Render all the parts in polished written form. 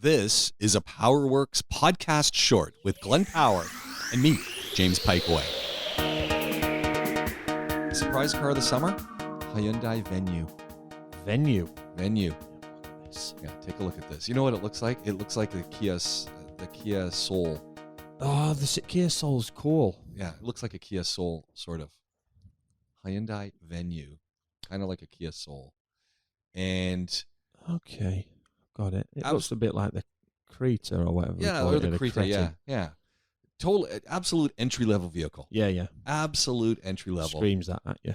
This is a PowerWorks podcast short with Glenn Power and me, James Pikeway. Surprise car of the summer? Hyundai Venue. Venue. Yeah, take a look at this. You know what it looks like? It looks like the Kia Soul. Oh, the Kia Soul's cool. Yeah, it looks like a Kia Soul, sort of. Hyundai Venue. Kind of like a Kia Soul. And... Okay, got it. It looks a bit like the Creta or whatever. Yeah, or the Creta, yeah. Total, absolute entry-level vehicle. Yeah. Absolute entry-level. Screams that at you.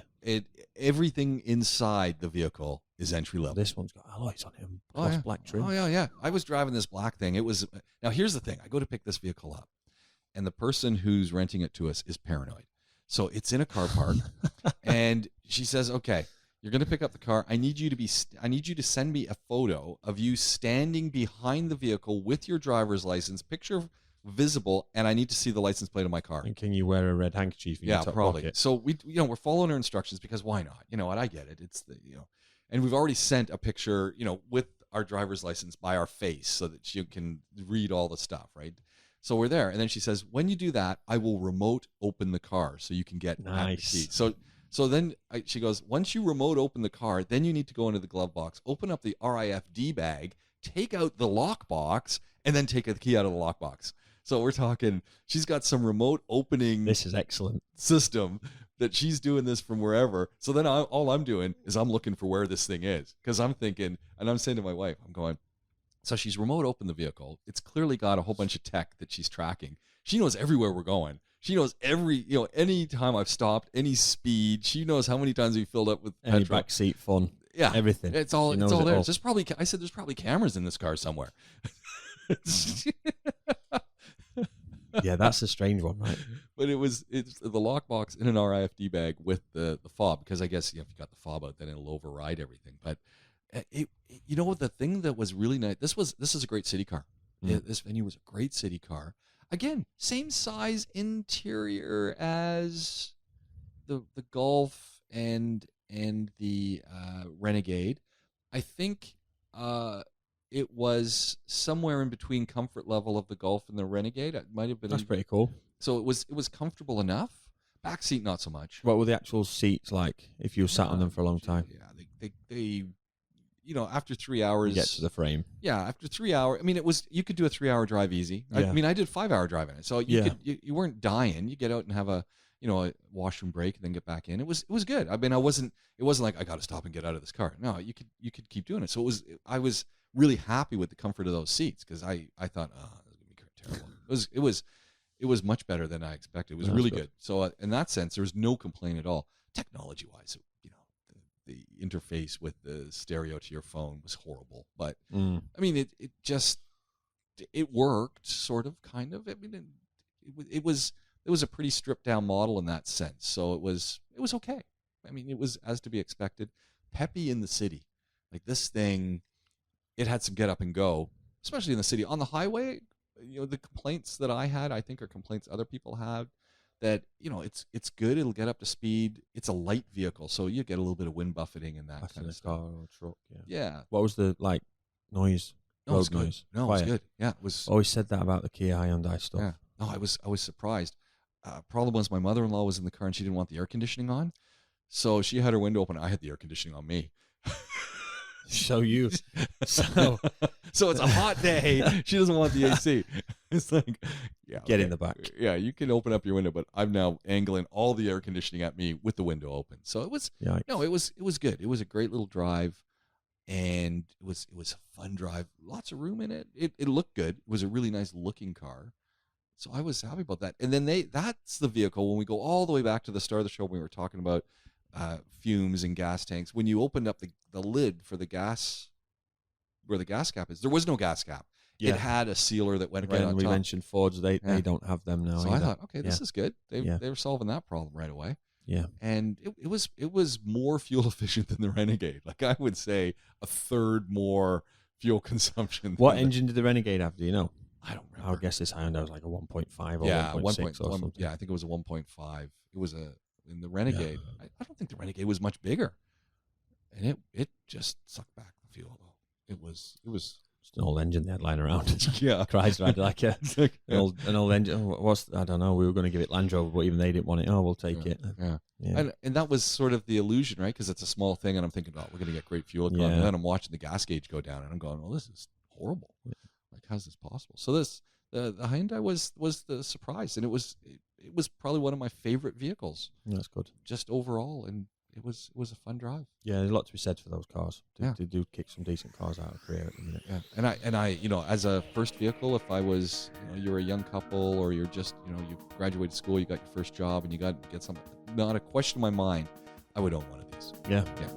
Everything inside the vehicle is entry-level. This one's got alloys on it. Gloss black trim. Oh, yeah. I was driving this black thing. Now, here's the thing. I go to pick this vehicle up, and the person who's renting it to us is paranoid. So it's in a car park, and she says, okay, you're going to pick up the car. I need you to send me a photo of you standing behind the vehicle with your driver's license, picture visible, and I need to see the license plate of my car. And can you wear a red handkerchief in your top probably. pocket? So we're following her instructions because why not? You know what? I get it. It's and we've already sent a picture, with our driver's license by our face so that you can read all the stuff, right? So we're there, and then she says, when you do that, I will remote open the car so you can get at the key. So then she goes, once you remote open the car, then you need to go into the glove box, open up the RIFD bag, take out the lock box, and then take the key out of the lock box. So we're talking, she's got some remote opening. This is excellent System that she's doing this from wherever. So then all I'm doing is I'm looking for where this thing is because I'm thinking, and I'm saying to my wife, I'm going, so she's remote opened the vehicle. It's clearly got a whole bunch of tech that she's tracking. She knows everywhere we're going. She knows any time I've stopped, any speed. She knows how many times we filled up with any petrol. backseat fun. Yeah, everything. It's all there. There's probably cameras in this car somewhere. Yeah, that's a strange one, right? But it's the lockbox in an RIFD bag with the fob, because I guess if you got the fob out, then it'll override everything. But the thing that was really nice. This is a great city car. This Venue was a great city car. Again, same size interior as the Golf and the Renegade. I think it was somewhere in between comfort level of the Golf and the Renegade. It might have been. That's pretty cool. So it was comfortable enough. Back seat, not so much. What were the actual seats like if you sat on them for a long time? Yeah, they after 3 hours. You get to the frame. Yeah, after 3 hours. I mean, you could do a 3 hour drive easy. Yeah. I did 5 hour drive in it. So you weren't dying. You get out and have a washroom break and then get back in. It was good. I mean, it wasn't like I got to stop and get out of this car. No, you could keep doing it. So I was really happy with the comfort of those seats because I thought, oh, this is going to be terrible. It was much better than I expected. It was really good. So in that sense, there was no complaint at all. Technology wise, the interface with the stereo to your phone was horrible, but I mean, it worked sort of, kind of. I mean, it was a pretty stripped down model in that sense. So it was okay. I mean, it was as to be expected. Peppy in the city, like this thing, it had some get up and go, especially in the city. On the highway, the complaints that I had, I think, are complaints other people have. That it's good. It'll get up to speed. It's a light vehicle, so you get a little bit of wind buffeting and that kind of stuff. Car or truck, yeah. What was the noise? No, it's good. Noise? No, Quiet. It's good. Yeah, it was. Always said that about the Kia Hyundai stuff. Yeah. No, I was surprised. Problem was my mother-in-law was in the car and she didn't want the air conditioning on, so she had her window open. I had the air conditioning on me. So it's a hot day. She doesn't want the AC. It's like, get in the back. Yeah, you can open up your window, but I'm now angling all the air conditioning at me with the window open. So it was it was good. It was a great little drive, and it was a fun drive. Lots of room in it. It looked good. It was a really nice looking car. So I was happy about that. And then that's the vehicle when we go all the way back to the start of the show when we were talking about fumes and gas tanks. When you opened up the lid for the gas, where the gas cap is, there was no gas cap. Yeah. It had a sealer that went on top. We mentioned Fords, they don't have them now. So either. I thought, okay, this is good. They were solving that problem right away. Yeah, and it was more fuel efficient than the Renegade. Like I would say, a third more fuel consumption. What engine did the Renegade have? Do you know? I don't remember. I guess this Hyundai was like a 1.5 or 1.6 or something. Yeah, I think it was a 1.5. It was in the Renegade. Yeah. I don't think the Renegade was much bigger, and it just sucked back the fuel though. It was Just an old engine they had lying around. Yeah. Chrysler had like an old engine. Oh, I don't know. We were going to give it Land Rover, but even they didn't want it. Oh, we'll take it. Yeah. Yeah. And that was sort of the illusion, right? Because it's a small thing, and I'm thinking, oh, we're going to get great fuel economy. Yeah. And then I'm watching the gas gauge go down, and I'm going, well, this is horrible. Yeah. Like, how's this possible? So the Hyundai was the surprise, and it was probably one of my favorite vehicles. Yeah, that's good. Just overall, and it was a fun drive. Yeah, there's a lot to be said for those cars. Yeah. They do kick some decent cars out of Korea at the minute. Yeah, and I, as a first vehicle, if I was, you're a young couple, or you're just, you graduated school, you got your first job, and you got to get something, not a question in my mind, I would own one of these. Yeah. Yeah.